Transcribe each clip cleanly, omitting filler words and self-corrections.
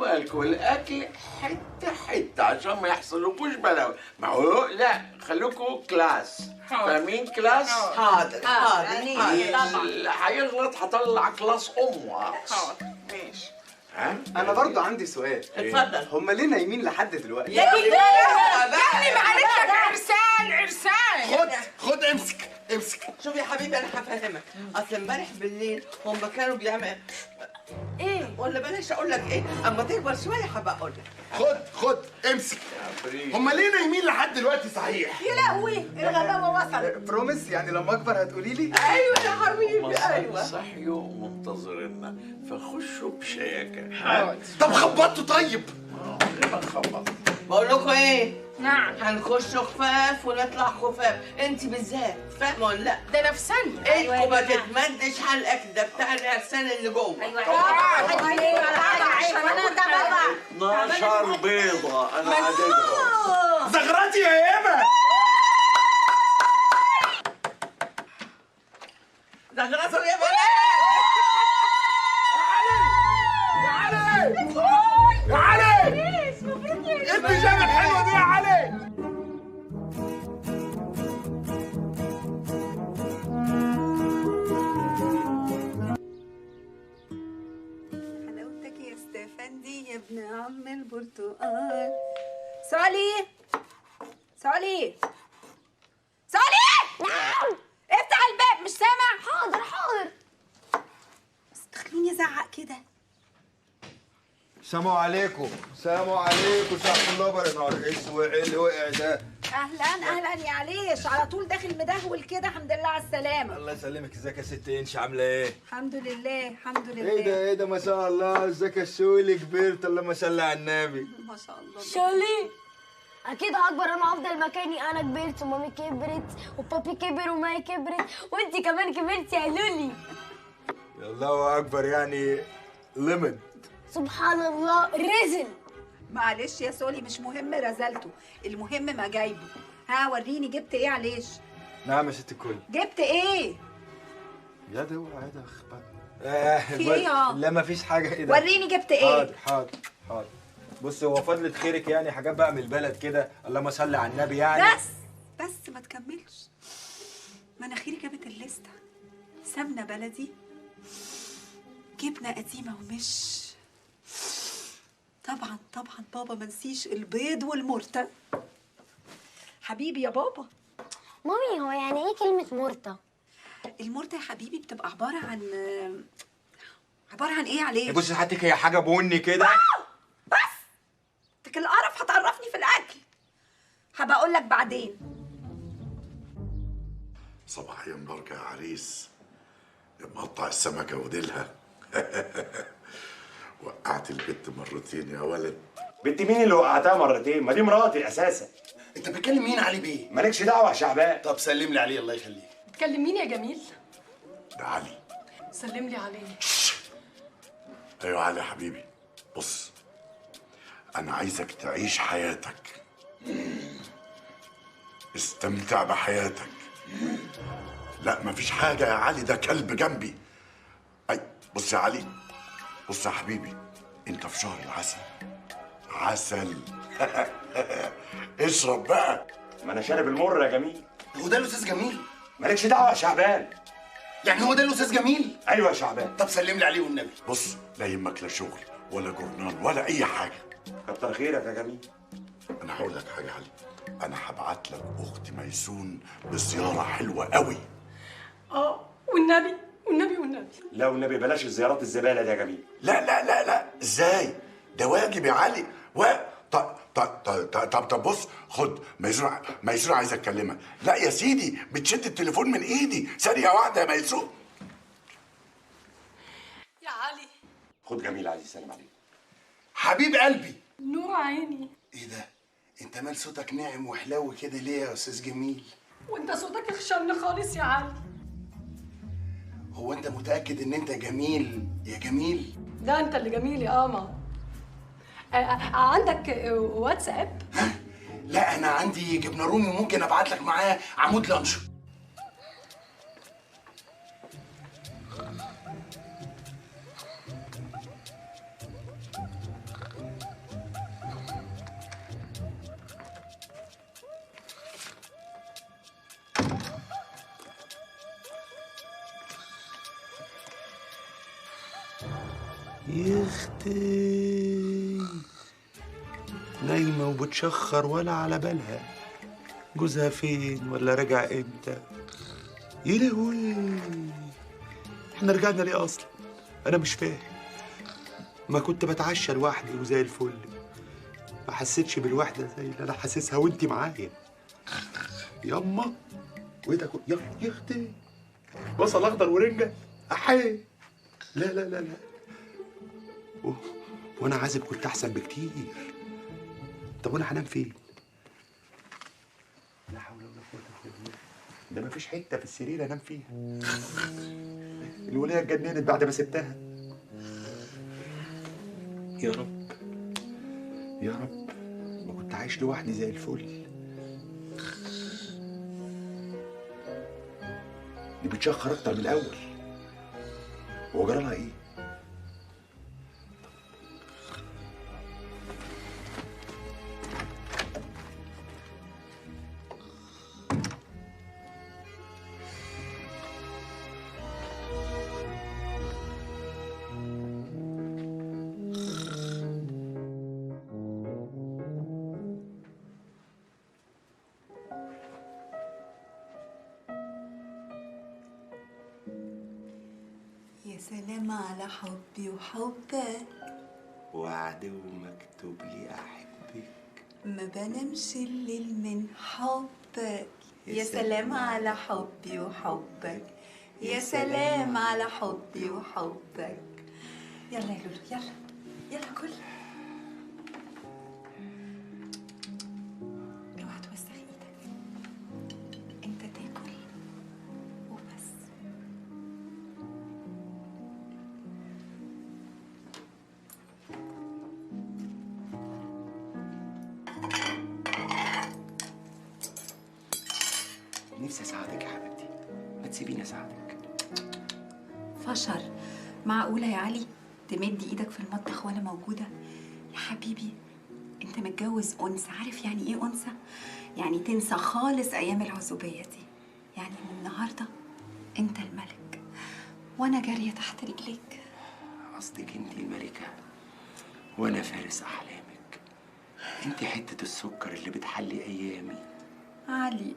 بالكم الاكل حته حته عشان ما يحصلكوش بلاوي. ما هو لا، خليكوا كلاس. فاهمين كلاس؟ حاضر حاضر اللي هيغلط هطلع كلاس امه. حاضر ماشي. انا برضو عندي سؤال. اتفضل. هم ليه نايمين لحد دلوقتي؟ يا يعني معلش عرسان. خد امسك. شوف يا حبيبي انا هفهمك. اصل امبارح بالليل هم كانوا بيعملوا ايه، ولا بلاش اقول لك ايه، اما تكبر شويه هبقى اقول لك. خد امسك. هم ليه نايمين لحد دلوقتي صحيح؟ يا لهوي الغباوه وصلت. بروميس يعني لما اكبر هتقولي لي؟ ايوه يا حبيبي ايوه. صحيوا منتظرنا فخشوا بشياكه. طب خبطوا طيب. نخبط. بقول لكم ايه؟ نعم. هنخش خفاف ونطلع خفاف، انت بالذات فاهمه ولا لا؟ ده انا في ثانيه. انتوا ما تتمدش حلقك، ده بتاع العرسان اللي جوه. ايوه انا ده بابا 12 بيضه انا عددهم. زغرتي يا ايما. زغرته يا بنات. يا علي البيجامه الحلوه دي يا علي. حلاوتك يا استفندي يا ابن عم البرتقال. سالي افتح الباب، مش سامع؟ حاضر بس تخلوني ازعق كده. السلام عليكم. شرف الله نهار اسود. ايه اللي وقع ده؟ اهلا يا عليش، على طول داخل مدهول كده. الحمد لله على السلامه. الله يسلمك. ازيك يا ست انش، عامله ايه؟ الحمد لله ايه ده ما شاء الله. ازيك يا شولي، كبرت. اللهم صل على النبي. ما شاء الله. شولي اكيد هكبر انا افضل مكاني. انا كبرت ومامي كبرت وبابي كبر وماي كبرت وانتي كمان كبرتي يا لولي. الله اكبر يعني ليميت. سبحان الله رزل. معلش يا سولي، مش مهم رزلته، المهم ما جايبه. ها وريني جبت ايه عليش؟ نعم يا ست الكل. جبت ايه؟ يا ده اوعى ده في ايه يا؟ لا ما فيش حاجه. ايه ده؟ وريني جبت ايه؟ حاضر. بص هو فضلة خيرك يعني حاجات بقى من البلد كده. اللهم صل على النبي يعني. بس ما تكملش. مناخيري جابت الليسته. سمنه بلدي، جبنه قديمه ومش طبعا بابا منسيش البيض والمرتة. حبيبي يا بابا. مامي هو يعني ايه كلمة مرتة؟ المرتة يا حبيبي بتبقى عبارة عن ايه عليه؟ بص حياتك هي حاجه بني كده. بس انت القرف هتعرفني في الاكل. هبقى اقول لك بعدين. صباحيا بركه يا عريس. مقطع السمكه وديلها. وقعت البت مرتين يا ولد. بنت مين اللي وقعتها مرتين؟ ما دي مراتي اساسا. انت بتكلم مين علي بيه؟ مالكش دعوه يا شعبان. طب سلم لي عليه الله يخليك. بتكلم مين يا جميل؟ ده علي. سلم لي عليه. ايوه علي يا حبيبي. بص انا عايزك تعيش حياتك. استمتع بحياتك. لا مفيش حاجه يا علي، ده كلب جنبي. اي بص يا علي، بص يا حبيبي، انت في شهر العسل. عسل. اشرب بقى. ما انا شارب المر يا جميل. هو ده الاستاذ جميل؟ مالكش دعوه يا شعبان. يعني هو ده الاستاذ جميل؟ ايوه يا شعبان. طب سلم لي عليه والنبي. بص لا يهمك لا شغل ولا جورنال ولا اي حاجه. كتر خيرك يا جميل. انا هقول لك حاجه يا علي، انا هبعت لك اختي ميسون بزياره حلوه قوي. والنبي. لا والنبي بلاش الزيارات الزباله دي يا جميل. لا ازاي؟ ده واجب يا علي. طب بص خد ميسون عايز اتكلمك. لا يا سيدي بتشد التليفون من ايدي. ثانيه واحده يا ميسون. يا علي. خد جميل عايز يسلم عليك. حبيب قلبي. نور عيني. ايه ده؟ انت مال صوتك ناعم وحلو كده ليه يا استاذ جميل؟ وانت صوتك اخشن خالص يا علي. هو انت متاكد ان انت جميل يا جميل؟ ده انت اللي جميل يا قمر. عندك واتساب؟ لا انا عندي جبنه رومي، ممكن ابعت لك معاه عمود لانشون. يختي نايمة وبتشخر ولا على بالها جوزها فين ولا رجع امتى. يا لهوي، احنا رجعنا ليه اصلا؟ انا مش فاهم. ما كنت بتعشى لوحدي وزي الفل، ما حسيتش بالوحدة زي اللي انا حاسسها وانتي معايا. ياما وايه ده يا اختي، بصل اخضر ورنجة احي. لا لا لا لا، وانا عازب كنت احسن بكتير. طب وانا هنام فين؟ لا حول ولا قوة الا بالله، ده مفيش حتة في السرير انام فيها. الولية اتجننت بعد ما سبتها. يا رب يا رب، ما كنت عايش لوحدي زي الفل. دي بتشخر اكتر من الاول. هو جرى لها ايه؟ يا سلام على حبي وحبك، وعد ومكتوب لي احبك، ما بنامش الليل من حبك. يا سلام على حبي وحبك، يا سلام على حبي وحبك. يلا يا لولو، يلا يلا كل. اوعى توسخ ايدك، انت تاكل وبس. نفسي اساعدك يا حبيبتي، ما تسيبيني اساعدك. فشر، معقولة يا علي تمد ايدك في المطبخ وانا موجودة؟ يا حبيبي انت متجوز انثى، عارف يعني ايه انثى؟ يعني تنسى خالص ايام العزوبية دي. يعني من النهاردة انت الملك وانا جارية تحت رجليك. قصدك انت الملكة وانا فارس احلامك. انت حتة السكر اللي بتحلي ايامي. علي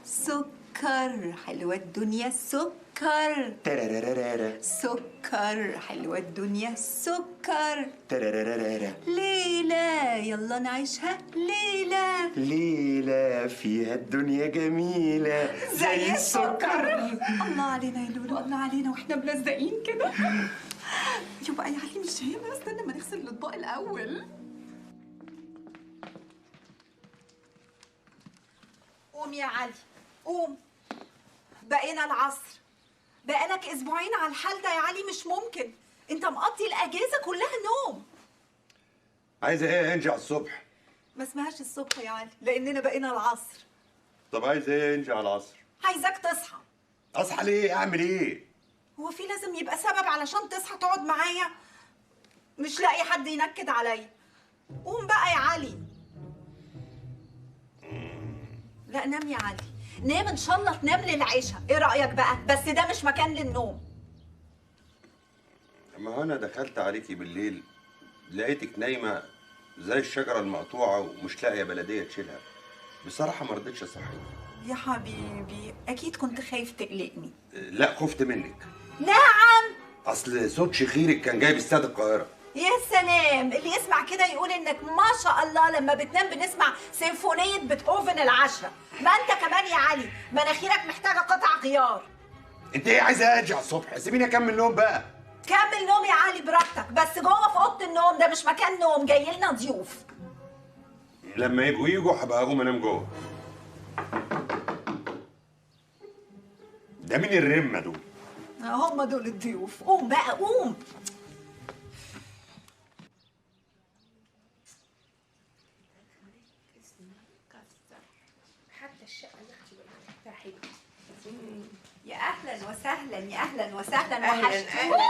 سكر حلوة الدنيا، سكر ترارارارا، سكر حلوة الدنيا، سكر ترارارارا، ليلى يلا نعيشها ليلى، ليلة فيها الدنيا جميلة زي السكر. الله علينا يا لولو، الله علينا واحنا ملزقين كده. يبقى يا علي مش هنا، استنى ما نغسل الاطباق الاول. قوم يا علي قوم، بقينا العصر، بقالك اسبوعين على الحال ده يا علي، مش ممكن. انت مقضي الاجازه كلها نوم. عايزة ايه انجع الصبح؟ ما اسمهاش الصبح يا علي لاننا بقينا العصر. طب عايزة ايه انجع العصر؟ عايزاك تصحى. اصحى ليه؟ اعمل ايه؟ هو في لازم يبقى سبب علشان تصحى تقعد معايا؟ مش لاقي حد ينكد عليا. قوم بقى يا علي. لا نام يا علي، نام ان شاء الله تنام للعشاء. ايه رايك بقى؟ بس ده مش مكان للنوم. اما انا دخلت عليكي بالليل لقيتك نايمة زي الشجرة المقطوعة ومش لاقية بلدية تشيلها. بصراحة ما رضيتش اصحيك. يا حبيبي اكيد كنت خايف تقلقني. لا خفت منك. نعم. اصل صوت شخيرك كان جايب استاد القاهرة. يا سلام، اللي يسمع كده يقول انك ما شاء الله لما بتنام بنسمع سيمفونية بيتهوفن العشرة. ما انت كمان يا علي مناخيرك محتاجة قطع غيار. انت ايه عايزة ارجع الصبح؟ سيبيني اكمل نوم بقى. كمل نوم يا علي براحتك، بس جوه في اوضه النوم، ده مش مكان نوم، جاي لنا ضيوف. لما يبقوا يجوا هبقى اقوم انام جوه. ده مين الرمة دول؟ هم دول الضيوف. قوم بقى قوم. حتى الشقه يا اختي بقت حلوه. يا اهلا وسهلا، يا اهلا وسهلا. اهلا وحشتوني.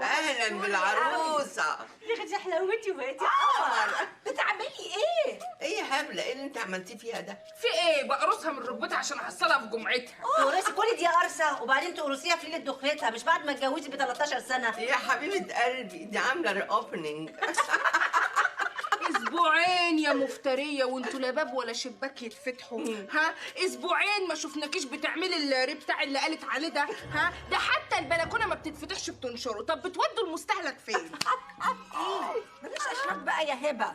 اهلا بالعروسه. يا اختي حلاوتي وبقيتي قمر. بتعملي ايه؟ ايه يا هبله، ايه اللي انت عملتيه فيها ده؟ في ايه؟ بقرصها من ركبتها عشان احصلها في جمعتها. تورثي كل دي قرصه وبعدين تقرصيها في ليله دخلتها، مش بعد ما اتجوزي ب 13 سنه. يا حبيبه قلبي دي عامله ري اوبننج. اسبوعين يا مفتريه وانتوا لا باب ولا شباك يتفتحوا. ها اسبوعين ما شفناكيش بتعملي الري بتاع اللي قالت عليه ده. ها ده حتى البلكونه ما بتتفتحش بتنشره. طب بتودوا المستهلك فين؟ بلاش اشرب بقى يا هبه.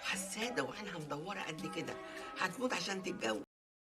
حساده واحنا مدوره قد كده، هتموت عشان تتجوز.